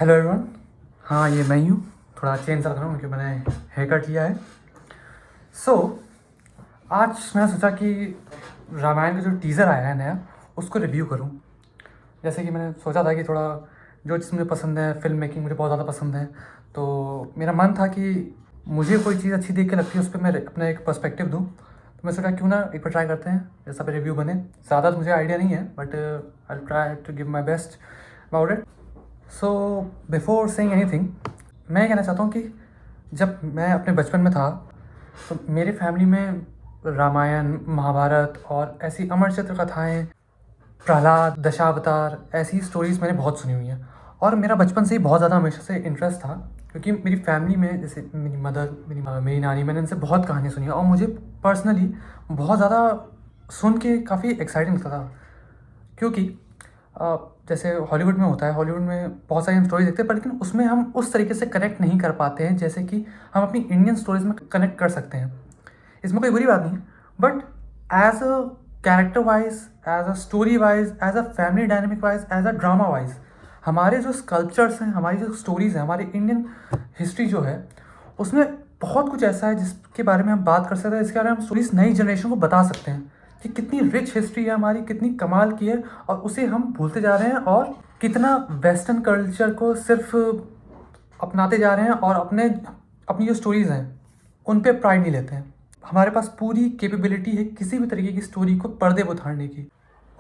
Hello everyone. हाँ, ये मैं ही हूँ। थोड़ा चेंज रख रहा हूँ क्योंकि मैंने हेयर कट लिया है। सो आज मैंने सोचा कि रामायण का जो टीज़र आया है नया, उसको रिव्यू करूँ। जैसे कि मैंने सोचा था कि थोड़ा जो चीज़ मुझे पसंद है, फिल्म मेकिंग मुझे बहुत ज़्यादा पसंद है, तो मेरा मन था कि मुझे कोई चीज़ अच्छी देख के लगती है उस पर मैं अपना एक पर्सपेक्टिव दूँ। तो मैं सोचा क्यों ना एक बार ट्राई करते हैं, जैसा पे रिव्यू बने। ज़्यादा तो मुझे आइडिया नहीं है, but I try to give my best about it. So before saying anything, मैं कहना चाहता हूँ कि जब मैं अपने बचपन में था तो मेरे फैमिली में रामायण, महाभारत और ऐसी अमर चित्र कथाएँ, प्रहलाद, दशावतार, ऐसी स्टोरीज़ मैंने बहुत सुनी हुई हैं। और मेरा बचपन से ही बहुत ज़्यादा हमेशा से इंटरेस्ट था, क्योंकि मेरी फैमिली में जैसे मेरी मदर, मेरी नानी, मैंने इनसे बहुत कहानियाँ सुनी हैं और मुझे पर्सनली बहुत ज़्यादा सुन के काफ़ी एक्साइटिंग लगता था। क्योंकि जैसे हॉलीवुड में होता है, हॉलीवुड में बहुत सारी हम स्टोरी देखते हैं, पर लेकिन उसमें हम उस तरीके से कनेक्ट नहीं कर पाते हैं जैसे कि हम अपनी इंडियन स्टोरीज़ में कनेक्ट कर सकते हैं। इसमें कोई बुरी बात नहीं है, but as a character wise, as a story wise, as a family dynamic wise, as a drama wise, हमारे जो स्कल्पचर्स हैं, हमारी जो स्टोरीज़ हैं, हमारी इंडियन हिस्ट्री जो है, उसमें बहुत कुछ ऐसा है जिसके बारे में हम बात कर सकते हैं, इसके बारे में हम स्टोरीज नई जनरेशन को बता सकते हैं कि कितनी रिच हिस्ट्री है हमारी, कितनी कमाल की है, और उसे हम भूलते जा रहे हैं और कितना वेस्टर्न कल्चर को सिर्फ अपनाते जा रहे हैं और अपनी जो स्टोरीज़ हैं उन पे प्राइड नहीं लेते हैं। हमारे पास पूरी कैपेबिलिटी है किसी भी तरीके की स्टोरी को पर्दे पर उतारने की।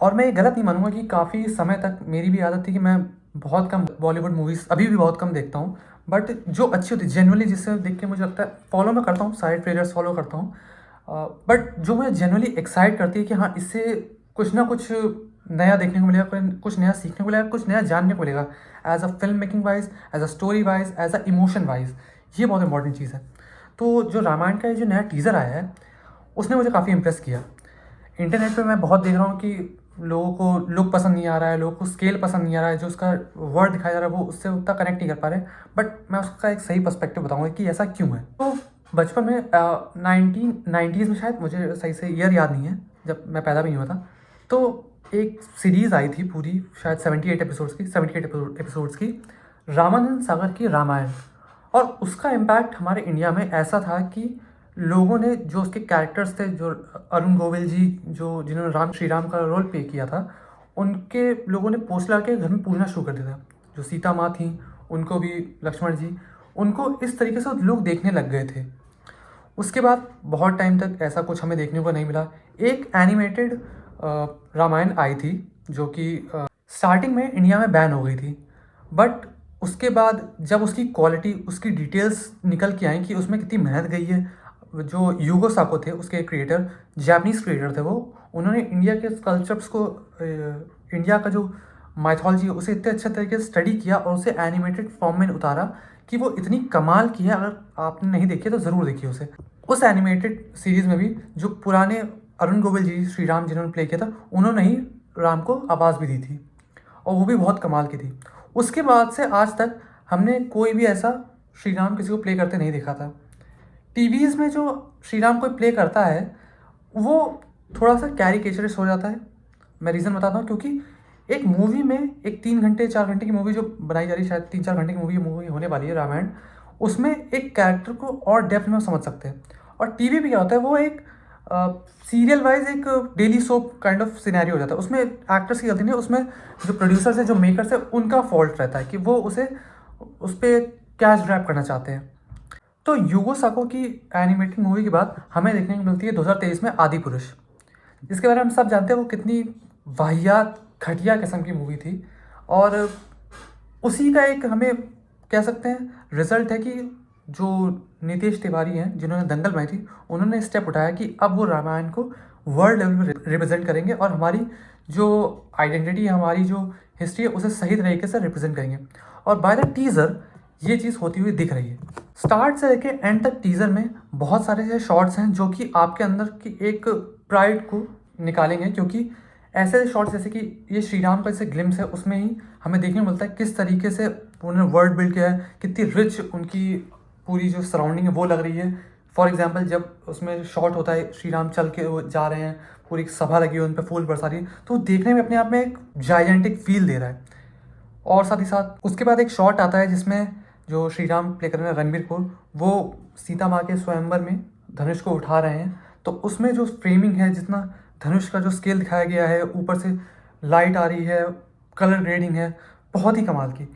और मैं ये गलत नहीं मानूंगा कि काफ़ी समय तक मेरी भी आदत थी कि मैं बहुत कम बॉलीवुड मूवीज़ अभी भी बहुत कम देखता हूँ, बट जो अच्छी होती है जेनुअली, जिससे देख के मुझे लगता है, फॉलो मैं करता हूँ, सारे ट्रेलर्स फॉलो करता हूँ, बट जो मुझे जेनुअली एक्साइट करती है कि हाँ, इससे कुछ ना कुछ नया देखने को मिलेगा, कुछ नया सीखने को मिलेगा, कुछ नया जानने को मिलेगा, as a film making wise, as a story wise, as a emotion wise. ये बहुत इंपॉर्टेंट चीज़ है। तो जो रामायण का ये जो नया टीज़र आया है, उसने मुझे काफ़ी इम्प्रेस किया। इंटरनेट पे मैं बहुत देख रहा हूँ कि लोगों को लुक पसंद नहीं आ रहा है, लोगों को स्केल पसंद नहीं आ रहा है, जो उसका वर्ड दिखाया जा रहा है वो उससे उतना कनेक्ट नहीं कर पा रहे। बट मैं उसका एक सही पर्सपेक्टिव बताऊँगा कि ऐसा क्यों है। तो बचपन में 1990s में, शायद मुझे सही से ईयर याद नहीं है, जब मैं पैदा भी नहीं हुआ था, तो एक सीरीज़ आई थी पूरी, शायद 78 एपिसोड्स की, रामानंद सागर की रामायण। और उसका इम्पैक्ट हमारे इंडिया में ऐसा था कि लोगों ने, जो उसके कैरेक्टर्स थे, जो अरुण गोविल जी, जो जिन्होंने श्री राम का रोल प्ले किया था, उनके लोगों ने पोस्ट लगा के घर में पूजना शुरू कर दिया था। जो सीता माँ थी, उनको भी, लक्ष्मण जी, उनको इस तरीके से लोग देखने लग गए थे। उसके बाद बहुत टाइम तक ऐसा कुछ हमें देखने को नहीं मिला। एक एनिमेटेड रामायण आई थी, जो कि स्टार्टिंग में इंडिया में बैन हो गई थी, बट उसके बाद जब उसकी क्वालिटी, उसकी डिटेल्स निकल के आई कि उसमें कितनी मेहनत गई है, जो यूगो साको थे उसके क्रिएटर, जापानीज़ क्रिएटर थे वो, उन्होंने इंडिया के कल्चर्स को, इंडिया का जो माइथोलॉजी है उसे इतने अच्छे तरीके से स्टडी किया और उसे एनिमेटेड फॉर्म में उतारा कि वो इतनी कमाल की है। अगर आपने नहीं देखी तो ज़रूर देखिए उसे। उस एनिमेटेड सीरीज़ में भी जो पुराने अरुण गोविल जी, श्री राम जिन्होंने प्ले किया था, उन्होंने ही राम को आवाज़ भी दी थी, और वो भी बहुत कमाल की थी। उसके बाद से आज तक हमने कोई भी ऐसा श्री राम किसी को प्ले करते नहीं देखा था। टीवीज़ में जो श्री राम कोई प्ले करता है वो थोड़ा सा कैरिकेचरिस्ट हो जाता है। मैं रीज़न बताता हूँ, क्योंकि एक मूवी में, एक 3 घंटे 4 घंटे की मूवी जो बनाई जा रही है, शायद 3-4 घंटे की मूवी होने वाली है रामायण, उसमें एक कैरेक्टर को और डेप्थ में समझ सकते हैं। और टीवी पे क्या होता है, वो एक सीरियल वाइज एक daily soap kind of scenario हो जाता है। उसमें एक्टर्स की गलती नहीं है, उसमें जो प्रोड्यूसर्स है, जो मेकर्स है, उनका फॉल्ट रहता है कि वो उसे उस पर कैश ग्रैब करना चाहते हैं। तो युगो साको की एनिमेटेड मूवी के बाद हमें देखने को मिलती है 2023 में आदि पुरुष, जिसके बारे में हम सब जानते हैं वो कितनी वाहियात, घटिया किस्म की मूवी थी। और उसी का एक, हमें कह सकते हैं, रिजल्ट है कि जो नीतीश तिवारी हैं, जिन्होंने दंगल बनाई थी, उन्होंने स्टेप उठाया कि अब वो रामायण को वर्ल्ड लेवल पर रिप्रेजेंट करेंगे और हमारी जो आइडेंटिटी, हमारी जो हिस्ट्री है, उसे सही तरीके से रिप्रेजेंट करेंगे। और बाय द टीज़र ये चीज़ होती हुई दिख रही है। स्टार्ट से लेके एंड तक टीज़र में बहुत सारे ऐसे शॉट्स हैं जो कि आपके अंदर की एक प्राइड को निकालेंगे, क्योंकि ऐसे शॉट्स, जैसे कि ये श्री राम का जैसे ग्लिम्स है, उसमें ही हमें देखने को मिलता है किस तरीके से उन्होंने वर्ल्ड बिल्ड किया है, कितनी रिच उनकी पूरी जो सराउंडिंग है वो लग रही है। फॉर एग्जाम्पल, जब उसमें शॉट होता है, श्री राम चल के वो जा रहे हैं, पूरी सभा लगी है, उन पर फूल बरसा रही है, तो देखने में अपने आप में एक जाइजेंटिक फील दे रहा है। और साथ ही साथ उसके बाद एक शॉट आता है जिसमें जो श्री राम प्ले कर रहे हैं रणबीर कपूर, वो सीता माँ के स्वयंवर में धनुष को उठा रहे हैं। तो उसमें जो फ्रेमिंग है, जितना धनुष का जो स्केल दिखाया गया है, ऊपर से लाइट आ रही है, कलर ग्रेडिंग है, बहुत ही कमाल की।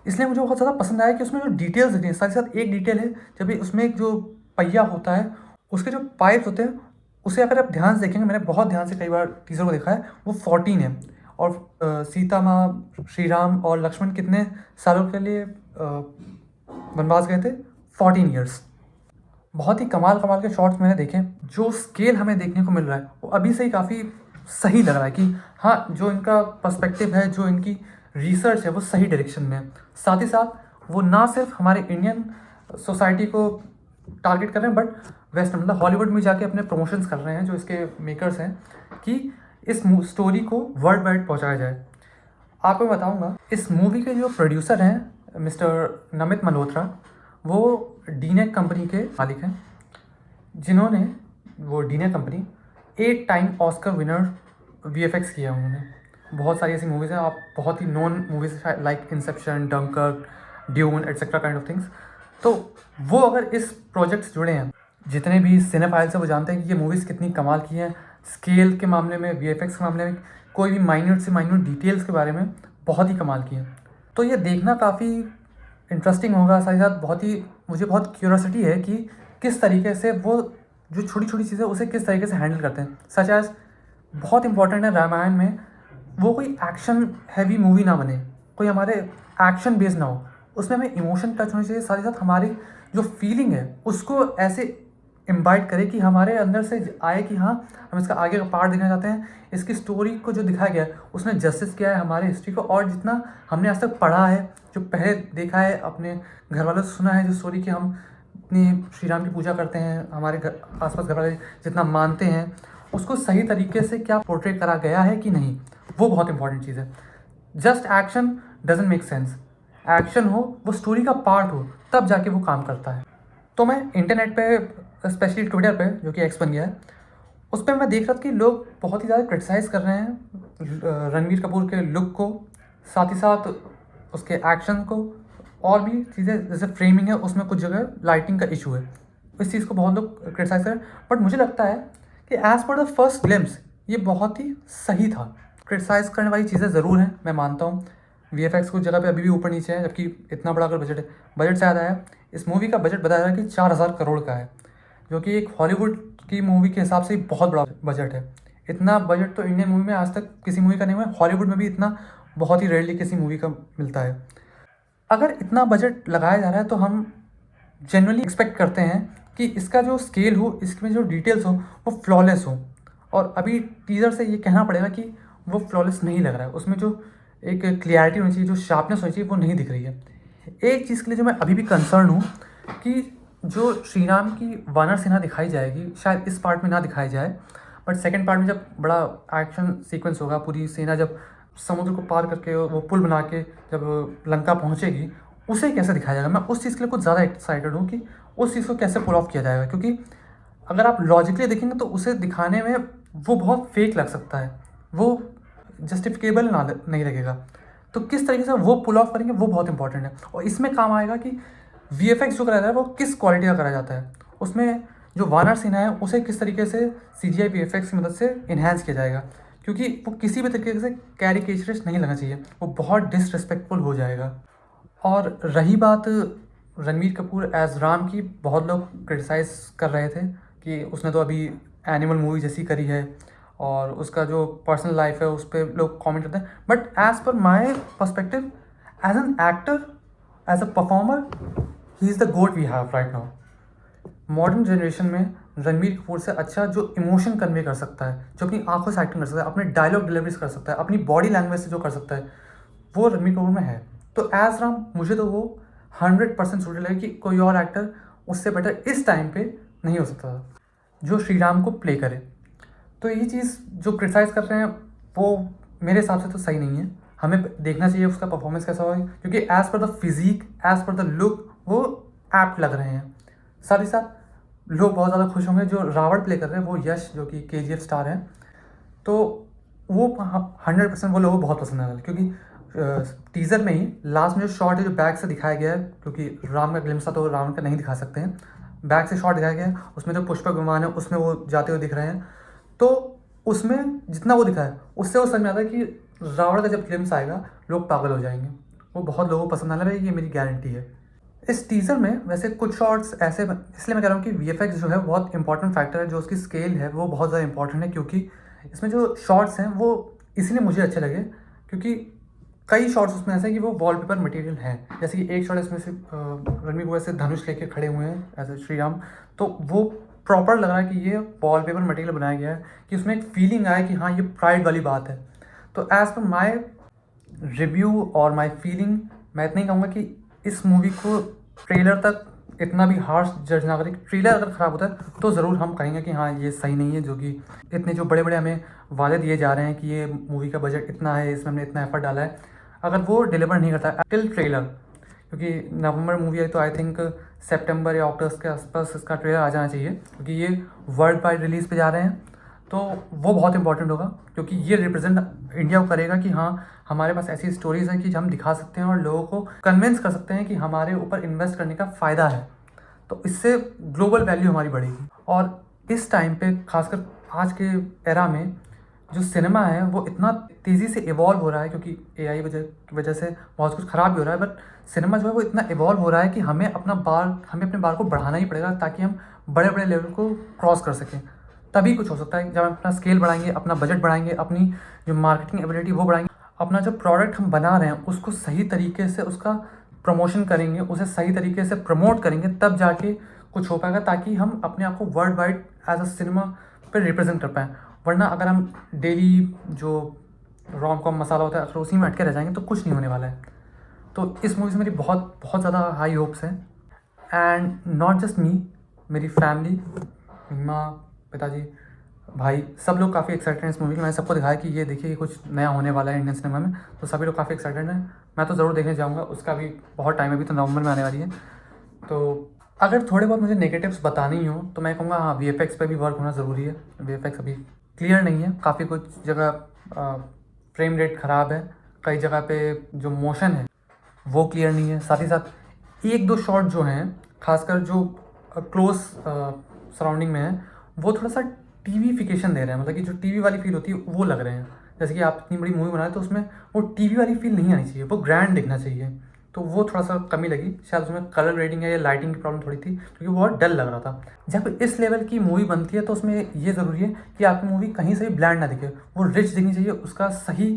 इसलिए मुझे बहुत ज़्यादा पसंद आया कि उसमें जो डिटेल्स दिखे हैं, साथ ही साथ एक डिटेल है जब भी उसमें एक जो पहिया होता है, उसके जो पाइप्स होते हैं, उसे अगर आप ध्यान से देखेंगे, मैंने बहुत ध्यान से कई बार टीजर को देखा है, वो 14 है। और सीता माँ, श्री राम और लक्ष्मण कितने सालों के लिए वनवास गए थे? 14 ईयर्स। बहुत ही कमाल कमाल के शॉट्स मैंने देखे। जो स्केल हमें देखने को मिल रहा है वो अभी से ही काफ़ी सही लग रहा है कि हाँ, जो इनका पर्सपेक्टिव है, जो इनकी रिसर्च है, वो सही डायरेक्शन में है। साथ ही साथ वो ना सिर्फ हमारे इंडियन सोसाइटी को टारगेट कर रहे हैं, बट वेस्टर्न मतलब हॉलीवुड में जाके अपने प्रमोशंस कर रहे हैं, जो इसके मेकर्स हैं, कि इस स्टोरी को वर्ल्ड वाइड पहुँचाया जाए। आपको मैं बताऊँगा, इस मूवी के जो प्रोड्यूसर हैं मिस्टर नमित मल्होत्रा, वो डीनेक कंपनी के मालिक हैं, जिन्होंने वो DNEG company 8 time Oscar winner VFX किया उन्होंने। बहुत सारी ऐसी मूवीज़ हैं, आप बहुत ही known movies like Inception, Dunkirk, Dune etcetera kind of things. तो वो अगर इस प्रोजेक्ट से जुड़े हैं, जितने भी सिनेफाइल्स हैं वो जानते हैं कि ये मूवीज़ कितनी कमाल की हैं। स्केल के मामले में, वीएफएक्स के मामले में, कोई भी माइन्यूट से माइन्यूट डिटेल्स के बारे में बहुत ही कमाल की हैं। तो ये देखना काफ़ी इंटरेस्टिंग होगा। साथ ही साथ मुझे बहुत क्यूरियोसिटी है कि किस तरीके से वो जो छोटी छोटी चीज़ें उसे किस तरीके से हैंडल करते हैं। सच एज बहुत इंपॉर्टेंट है रामायण में वो कोई एक्शन हैवी मूवी ना बने, कोई हमारे एक्शन बेस्ड ना हो, उसमें हमें इमोशन टच होनी चाहिए। साथ ही साथ हमारी जो फीलिंग है उसको ऐसे इम्बाइट करे कि हमारे अंदर से आए कि हाँ, हम इसका आगे का पार्ट देखना चाहते हैं। इसकी स्टोरी को जो दिखाया गया है उसने जस्टिस किया है हमारे हिस्ट्री को, और जितना हमने आज तक पढ़ा है, जो पहले देखा है, अपने घर वालों से सुना है जो स्टोरी कि हम अपनी श्री राम की पूजा करते हैं, हमारे घर आसपास घर वाले जितना मानते हैं, उसको सही तरीके से क्या पोर्ट्रेट करा गया है कि नहीं, वो बहुत इंपॉर्टेंट चीज़ है। Just action doesn't make sense. Action हो, वो स्टोरी का पार्ट हो, तब जाके वो काम करता है। तो मैं इंटरनेट पे, स्पेशली ट्विटर पे जो कि एक्स बन गया है, उस पर मैं देख रहा था कि लोग बहुत ही ज़्यादा क्रिटिसाइज़ कर रहे हैं रणबीर कपूर के लुक को, साथ ही साथ उसके एक्शन को, और भी चीज़ें जैसे फ्रेमिंग है उसमें कुछ जगह लाइटिंग का इशू है, इस चीज़ को बहुत लोग क्रिटिसाइज़ करें। बट मुझे लगता है कि as per the first glimpse ये बहुत ही सही था। क्रिटिसाइज़ करने वाली चीज़ें ज़रूर हैं, मैं मानता हूँ। वीएफएक्स कुछ जगह पे अभी भी ऊपर नीचे है, जबकि इतना बड़ा अगर बजट है, बजट से ज़्यादा है। इस मूवी का बजट बताया जा रहा है कि 4000 करोड़ का है, जो कि एक हॉलीवुड की मूवी के हिसाब से ही बहुत बड़ा बजट है। इतना बजट तो इंडियन मूवी में आज तक किसी मूवी का नहीं हुआ है। हॉलीवुड में भी इतना बहुत ही रेयरली किसी मूवी का मिलता है। अगर इतना बजट लगाया जा रहा है तो हम जनरली एक्सपेक्ट करते हैं कि इसका जो स्केल हो, इसमें जो डिटेल्स हो, वो फ्लॉलेस हो। और अभी टीज़र से ये कहना पड़ेगा कि वो फ्लॉलेस नहीं लग रहा है। उसमें जो एक क्लियरिटी होनी चाहिए, जो शार्पनेस होनी चाहिए, वो नहीं दिख रही है। एक चीज़ के लिए जो मैं अभी भी कंसर्न हूँ कि जो श्री राम की वानर सेना दिखाई जाएगी, शायद इस पार्ट में ना दिखाई जाए, बट सेकेंड पार्ट में जब बड़ा एक्शन सीक्वेंस होगा, पूरी सेना जब समुद्र को पार करके वो पुल बना के जब लंका पहुँचेगी, उसे कैसे दिखाया जाएगा। मैं उस चीज़ के लिए कुछ ज़्यादा एक्साइटेड हूँ कि उस चीज़ को कैसे पुल ऑफ किया जाएगा, क्योंकि अगर आप लॉजिकली देखेंगे तो उसे दिखाने में वो बहुत फेक लग सकता है, वो जस्टिफिकेबल नहीं लगेगा। तो किस तरीके से वो पुल ऑफ करेंगे वो बहुत इंपॉर्टेंट है। और इसमें काम आएगा कि वीएफएक्स जो कराया जाता है वो किस क्वालिटी का कराया जाता है, उसमें जो वानर सेना है उसे किस तरीके से सीजीआई वीएफएक्स की मदद से इन्हेंस किया जाएगा, क्योंकि वो किसी भी तरीके से कैरिकेचरिस्ट नहीं लगना चाहिए, वो बहुत डिसरिस्पेक्टफुल हो जाएगा। और रही बात रणबीर कपूर एज राम की, बहुत लोग क्रिटिसाइज़ कर रहे थे कि उसने तो अभी एनिमल मूवी जैसी करी है और उसका जो पर्सनल लाइफ है उस पर लोग कमेंट करते हैं। But as per my perspective, as an actor, as a performer, he is the GOAT we have right now. Modern generation में रणबीर कपूर से अच्छा जो इमोशन कन्वे कर सकता है, जो अपनी आंखों से एक्टिंग कर सकता है, अपने डायलॉग डिलीवरीज कर सकता है, अपनी बॉडी लैंग्वेज से जो कर सकता है, वो रणबीर कपूर में है। तो एज राम मुझे तो वो 100% सूटेड लगे कि कोई और एक्टर उससे बेटर इस टाइम पे नहीं हो सकता था जो श्री राम को प्ले करे। तो ये चीज़ जो क्रिटिसाइज़ कर रहे हैं वो मेरे हिसाब से तो सही नहीं है। हमें देखना चाहिए उसका परफॉर्मेंस कैसा होगा, क्योंकि as per the physique, as per the look वो एप्ट लग रहे हैं। साथ ही साथ लोग बहुत ज़्यादा खुश होंगे जो रावण प्ले कर रहे हैं, वो यश जो कि केजीएफ स्टार हैं, तो वो 100% वो लोगों को बहुत पसंद आने वाला है, क्योंकि टीज़र में ही लास्ट में जो शॉट है जो बैक से दिखाया गया है, क्योंकि राम का ग्लिम्स था तो रावण का नहीं दिखा सकते हैं, बैक से शॉट दिखाया गया है, उसमें जो पुष्पक विमान है उसमें वो जाते हुए दिख रहे हैं। तो उसमें जितना वो दिखा है उससे वो समझ में आता है कि रावण का जब ग्लिम्स आएगा लोग पागल हो जाएंगे, वो बहुत लोगों को पसंद आने वाला है, ये मेरी गारंटी है। इस टीज़र में वैसे कुछ शॉट्स ऐसे, इसलिए मैं कह रहा हूँ कि वीएफएक्स जो है बहुत इंपॉर्टेंट फैक्टर है, जो उसकी स्केल है वो बहुत ज़्यादा इंपॉर्टेंट है, क्योंकि इसमें जो शॉट्स हैं वो इसलिए मुझे अच्छे लगे क्योंकि कई शॉट्स उसमें ऐसे हैं कि वो वॉलपेपर मटेरियल हैं। जैसे कि एक शॉट इसमें से रणबीर कपूर से धनुष लेके खड़े हुए हैं एज ए श्री राम, तो वो प्रॉपर लग रहा है कि ये वॉलपेपर मटेरियल बनाया गया है, कि उसमें एक फीलिंग आए कि हाँ ये प्राइड वाली बात है। तो एज़ पर माई रिव्यू और माई फीलिंग, मैं इतना ही कहूँगा कि इस मूवी को ट्रेलर तक इतना भी हार्श जज ना करें। ट्रेलर अगर ख़राब होता है तो ज़रूर हम कहेंगे कि हाँ ये सही नहीं है, जो कि इतने जो बड़े बड़े हमें वादे दिए जा रहे हैं कि ये मूवी का बजट इतना है, इसमें हमने इतना एफर्ट डाला है, अगर वो डिलीवर नहीं करता टिल ट्रेलर, क्योंकि नवंबर मूवी है तो आई थिंक सितंबर या अक्टूबर के आसपास इसका ट्रेलर आ जाना चाहिए, क्योंकि ये वर्ल्ड वाइड रिलीज़ पे जा रहे हैं। तो वो बहुत इंपॉर्टेंट होगा, क्योंकि ये रिप्रेजेंट इंडिया को करेगा कि हाँ हमारे पास ऐसी स्टोरीज़ हैं कि हम दिखा सकते हैं और लोगों को कन्विंस कर सकते हैं कि हमारे ऊपर इन्वेस्ट करने का फ़ायदा है। तो इससे ग्लोबल वैल्यू हमारी बढ़ेगी। और इस टाइम पे खासकर आज के एरा में जो सिनेमा है वो इतना तेज़ी से इवॉल्व हो रहा है, क्योंकि एआई की वजह से बहुत कुछ ख़राब भी हो रहा है, बट सिनेमा जो है वो इतना इवॉल्व हो रहा है कि हमें अपने बार को बढ़ाना ही पड़ेगा, ताकि हम बड़े बड़े लेवल को क्रॉस कर सकें। तभी कुछ हो सकता है जब हम अपना स्केल बढ़ाएंगे, अपना बजट बढ़ाएंगे, अपनी जो मार्केटिंग एबिलिटी वो बढ़ाएंगे, अपना जो प्रोडक्ट हम बना रहे हैं उसको सही तरीके से उसका प्रमोशन करेंगे, उसे सही तरीके से प्रमोट करेंगे, तब जाके कुछ हो पाएगा, ताकि हम अपने आप को world wide as a cinema पर रिप्रेजेंट कर पाएँ। वरना अगर हम डेली जो रोम कॉम मसाला होता है अगर उसी में अटके रह जाएंगे तो कुछ नहीं होने वाला है। तो इस मूवी से मेरी बहुत बहुत ज़्यादा हाई होप्स हैं, एंड नॉट जस्ट मी, मेरी फैमिली, माँ, पिताजी, भाई, सब लोग काफ़ी एक्साइटेड हैं इस मूवी के। मैंने सबको दिखाया कि ये देखिए कुछ नया होने वाला है इंडियन सिनेमा में, तो सभी लोग काफ़ी एक्साइटेड हैं। मैं तो ज़रूर देखने जाऊँगा, उसका भी बहुत टाइम है, अभी तो नवंबर में आने वाली है। तो अगर थोड़े बहुत मुझे नेगेटिव्स बताने ही हो तो मैं कहूँगा हाँ वीएफएक्स पे भी वर्क होना ज़रूरी है। वीएफएक्स अभी क्लियर नहीं है, काफ़ी कुछ जगह फ्रेम रेट ख़राब है, कई जगह पे जो मोशन है वो क्लियर नहीं है। साथ ही साथ एक दो शॉट जो हैं खासकर जो क्लोज सराउंडिंग में है वो थोड़ा सा टीवीफिकेशन दे रहे हैं, मतलब कि जो टीवी वाली फील होती है वो लग रहे हैं। जैसे कि आप इतनी बड़ी मूवी बना रहे तो उसमें वो टीवी वाली फील नहीं आनी चाहिए, वो ग्रैंड दिखना चाहिए। तो वो थोड़ा सा कमी लगी, शायद उसमें कलर ग्रेडिंग है या लाइटिंग की प्रॉब्लम थोड़ी थी, क्योंकि वो बहुत डल लग रहा था। जब इस लेवल की मूवी बनती है तो उसमें ये ज़रूरी है कि आपकी मूवी कहीं से भी ब्लैंड ना दिखे, वो रिच दिखनी चाहिए, उसका सही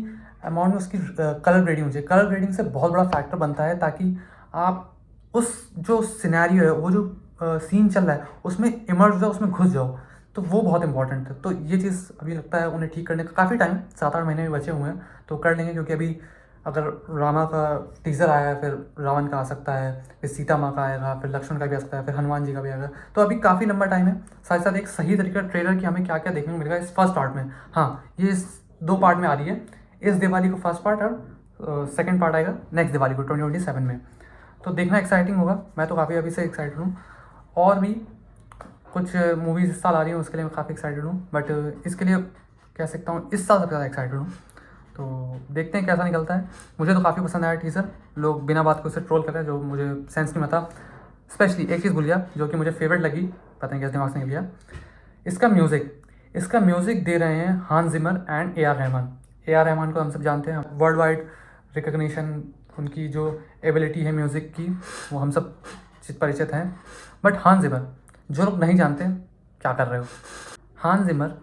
अमाउंट में उसकी कलर ग्रेडिंग होनी चाहिए। कलर ग्रेडिंग से बहुत बड़ा फैक्टर बनता है, ताकि आप उस जो सिनेरियो है, वो जो सीन चल रहा है उसमें इमर्ज हो जाओ, उसमें घुस जाओ, तो वो बहुत इंपॉर्टेंट है। तो ये चीज़ अभी लगता है उन्हें ठीक करने का काफ़ी टाइम, 7-8 महीने भी बचे हुए हैं, तो कर लेंगे। क्योंकि अभी अगर रामा का टीज़र आया है, फिर रावण का आ सकता है, फिर सीता माँ का आएगा, फिर लक्ष्मण का भी आ सकता है, फिर हनुमान जी का भी आएगा, तो अभी काफ़ी लंबा टाइम है। साथ ही साथ एक सही तरीके का ट्रेलर कि हमें क्या क्या देखने को मिलेगा इस फर्स्ट पार्ट में। हाँ, ये इस 2 पार्ट में आ रही है, इस दिवाली को फर्स्ट पार्ट और सेकेंड पार्ट आएगा नेक्स्ट दिवाली को 2027 में। तो देखना एक्साइटिंग होगा, मैं तो काफ़ी अभी से एक्साइटेड हूँ। और भी कुछ मूवीज़ इस साल आ रही हैं उसके लिए मैं काफ़ी एक्साइटेड हूँ, बट इसके लिए कह सकता हूँ इस साल सबसे ज़्यादा एक्साइटेड हूँ। तो देखते हैं कैसा निकलता है। मुझे तो काफ़ी पसंद आया टीज़र, लोग बिना बात के उसे ट्रोल कर रहे हैं, जो मुझे सेंस नहीं आता। स्पेशली एक चीज़ भूल गया जो कि मुझे फेवरेट लगी, पता नहीं कैसे दिमाग से निकल गया, इसका म्यूज़िक दे रहे हैं हांस जिमर एंड ए आर रहमान को हम सब जानते हैं, वर्ल्ड वाइड रिकग्निशन, उनकी जो एबिलिटी है म्यूज़िक की वो हम सब परिचित हैं। बट हांस जिमर, जो लोग नहीं जानते क्या कर रहे हो, हांस जिमर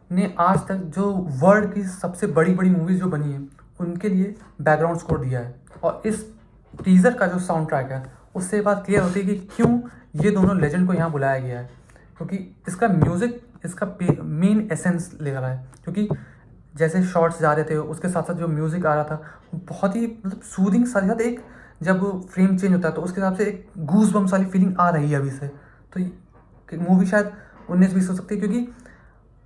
ने आज तक जो वर्ल्ड की सबसे बड़ी बड़ी मूवीज़ जो बनी है उनके लिए बैकग्राउंड स्कोर दिया है। और इस टीज़र का जो साउंड ट्रैक है उससे बात क्लियर होती है कि क्यों ये दोनों लेजेंड को यहाँ बुलाया गया है, क्योंकि इसका म्यूज़िक इसका मेन एसेंस ले रहा है। क्योंकि जैसे शॉर्ट्स जा रहे थे उसके साथ साथ जो म्यूज़िक आ रहा था वो बहुत ही मतलब सूदिंग, साथ ही साथ एक जब फ्रेम चेंज होता है तो उसके हिसाब से एक गूज बम्स वाली फीलिंग आ रही है अभी से। तो मूवी शायद 19-20 हो सकती है, क्योंकि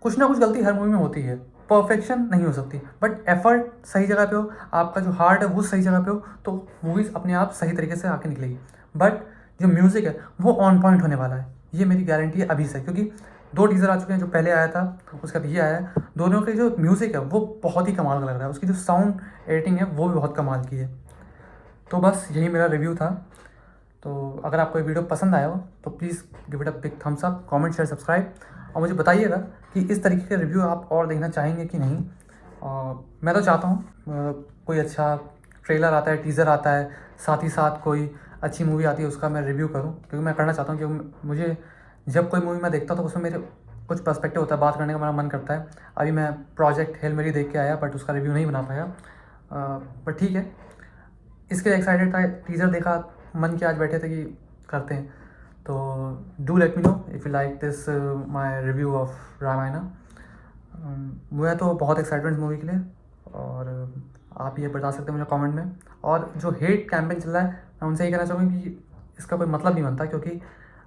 कुछ ना कुछ गलती हर मूवी में होती है, परफेक्शन नहीं हो सकती, बट एफर्ट सही जगह पे हो, आपका जो हार्ट है वो सही जगह पे हो, तो मूवीज़ अपने आप सही तरीके से आके निकलेगी। बट जो म्यूज़िक है वो ऑन पॉइंट होने वाला है, ये मेरी गारंटी है अभी से, क्योंकि 2 टीज़र आ चुके हैं, जो पहले आया था उसका भी ये आया है। दोनों के जो म्यूज़िक है वो बहुत ही कमाल का लग रहा है, उसकी जो साउंड एडिटिंग है वो भी बहुत कमाल की है। तो बस यही मेरा रिव्यू था। तो अगर आपको ये वीडियो पसंद आया हो तो please give it a big thumbs up, comment share subscribe, और मुझे बताइएगा कि इस तरीके के रिव्यू आप और देखना चाहेंगे कि नहीं। और मैं तो चाहता हूँ कोई अच्छा ट्रेलर आता है, टीज़र आता है, साथ ही साथ कोई अच्छी मूवी आती है उसका मैं रिव्यू करूँ, क्योंकि मैं करना चाहता हूँ। क्योंकि मुझे जब कोई मूवी मैं देखता हूँ तो उसमें मेरे कुछ पर्सपेक्टिव होता है, बात करने का मेरा मन करता है। अभी मैं प्रोजेक्ट हेल मेरी देख के आया, बट उसका रिव्यू नहीं बना पाया, बट ठीक है। इसके लिए एक्साइटेड था, टीज़र देखा, मन किया आज बैठे थे कि करते हैं। तो do let me know if you like this my review of Ramayana. मैं तो बहुत एक्साइटेड इस मूवी के लिए, और आप ये बता सकते हैं मुझे कमेंट में। और जो हेट कैंपेन चल रहा है, मैं उनसे ये कहना चाहूँगा कि इसका कोई मतलब नहीं बनता, क्योंकि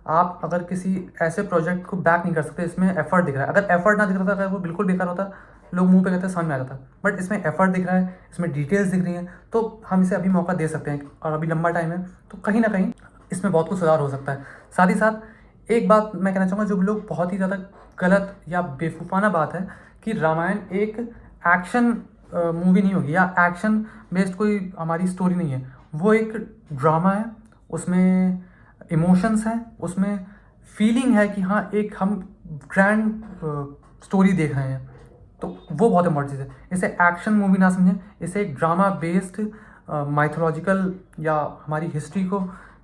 आप अगर किसी ऐसे प्रोजेक्ट को बैक नहीं कर सकते, इसमें एफर्ट दिख रहा है। अगर एफर्ट ना दिख रहा था, अगर वो बिल्कुल बेकार होता, लोग मुंह पे कहते समझ में आ जाता, बट इसमें एफर्ट दिख रहा है, इसमें डिटेल्स दिख रही हैं, तो हम इसे अभी मौका दे सकते हैं, और अभी लंबा टाइम है, तो कहीं ना कहीं इसमें बहुत कुछ सुधार हो सकता है। साथ ही साथ एक बात मैं कहना चाहूँगा, जो लोग बहुत ही ज़्यादा गलत या बेवकूफ़ाना बात है कि रामायण एक एक्शन मूवी नहीं होगी, या एक्शन बेस्ड कोई हमारी स्टोरी नहीं है। वो एक ड्रामा है, उसमें इमोशंस हैं, उसमें फीलिंग है कि हाँ एक हम ग्रैंड स्टोरी देख रहे हैं। तो वो बहुत इंपॉर्टेंट चीज़ है। इसे एक्शन मूवी ना समझें, इसे एक ड्रामा बेस्ड माइथोलॉजिकल या हमारी हिस्ट्री को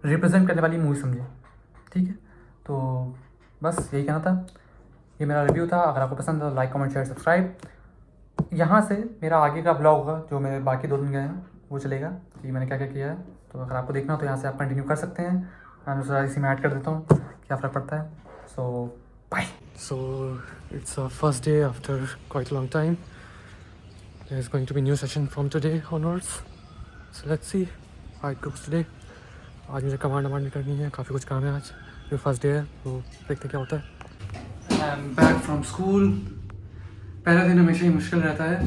रिप्रेजेंट करने वाली मूवी समझें, ठीक है। तो बस यही कहना था, ये मेरा रिव्यू था। अगर आपको पसंद है तो लाइक कमेंट शेयर सब्सक्राइब। यहाँ से मेरा आगे का ब्लॉग होगा, जो मेरे बाकी 2 दिन गए हैं वो चलेगा कि मैंने क्या क्या किया है। तो अगर आपको देखना हो तो यहाँ से आप कंटिन्यू कर सकते हैं। मैं दूसरा इसी में ऐड कर देता हूँ, क्या फ़र्क पड़ता है। So bye. So it's a first day after quite long time. There is going to be new session from today onwards. So let's see how it goes today. आज मुझे कमांड वमांड करनी है, काफ़ी कुछ काम है आज, जो फर्स्ट डे है, तो देखते क्या होता है। I am back from school. पहला दिन हमेशा ही मुश्किल रहता है,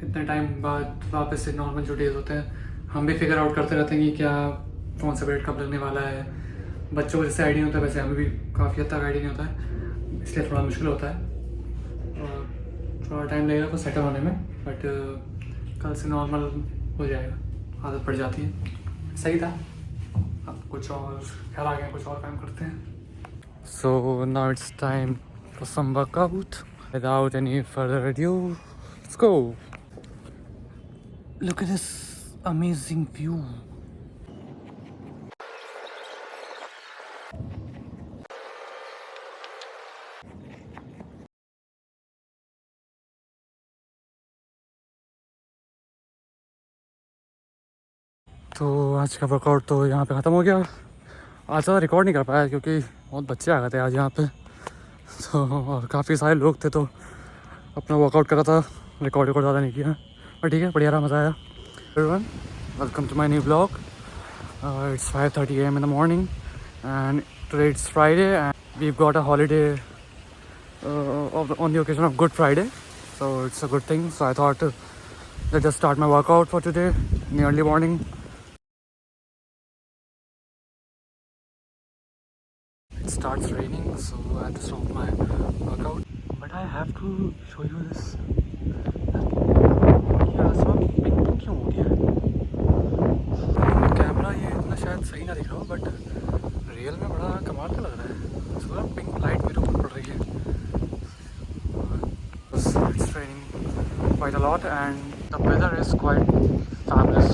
इतने टाइम बाद वापस से नॉर्मल जो डेज होते हैं हम भी फिगर आउट करते रहते हैं कि क्या कौन सा पीरियड कब लगने वाला है। बच्चों को जैसे आइडिया होता है वैसे हमें भी काफ़ी हद तक आइडिया नहीं होता है, इसलिए थोड़ा मुश्किल होता है और थोड़ा टाइम लगेगा तो सेटल होने में, बट कल से नॉर्मल हो जाएगा, आदत पड़ जाती है। सही था, अब कुछ और घर आ गया, कुछ और काम करते हैं। So now it's time for some workout. Without any further ado, let's go. Look at this amazing view. तो आज का वर्कआउट तो यहाँ पे ख़त्म हो गया। आज ज़्यादा रिकॉर्ड नहीं कर पाया क्योंकि बहुत बच्चे आ गए थे आज यहाँ पे, तो और काफ़ी सारे लोग थे, तो अपना वर्कआउट करा था, रिकॉर्ड ज़्यादा नहीं किया, पर ठीक है, बढ़िया रहा, मज़ा आया। Everyone, welcome to my new blog. It's 5:30 a.m. in the morning, and today it's Friday, and we've got a holiday on the occasion of Good Friday, so it's a good thing. So I thought let's just start my workout for today in the early morning. It starts raining, so I have to stop my workout, but I have to show you this. ये आसमान pink क्यों हो गया है? Camera ये इतना शायद सही ना दिख रहा हो, बट रियल में बड़ा कमाल का लग रहा है। थोड़ा पिंक लाइट मेरे ऊपर पड़ रही है। It's raining quite a lot and the weather is quite fabulous.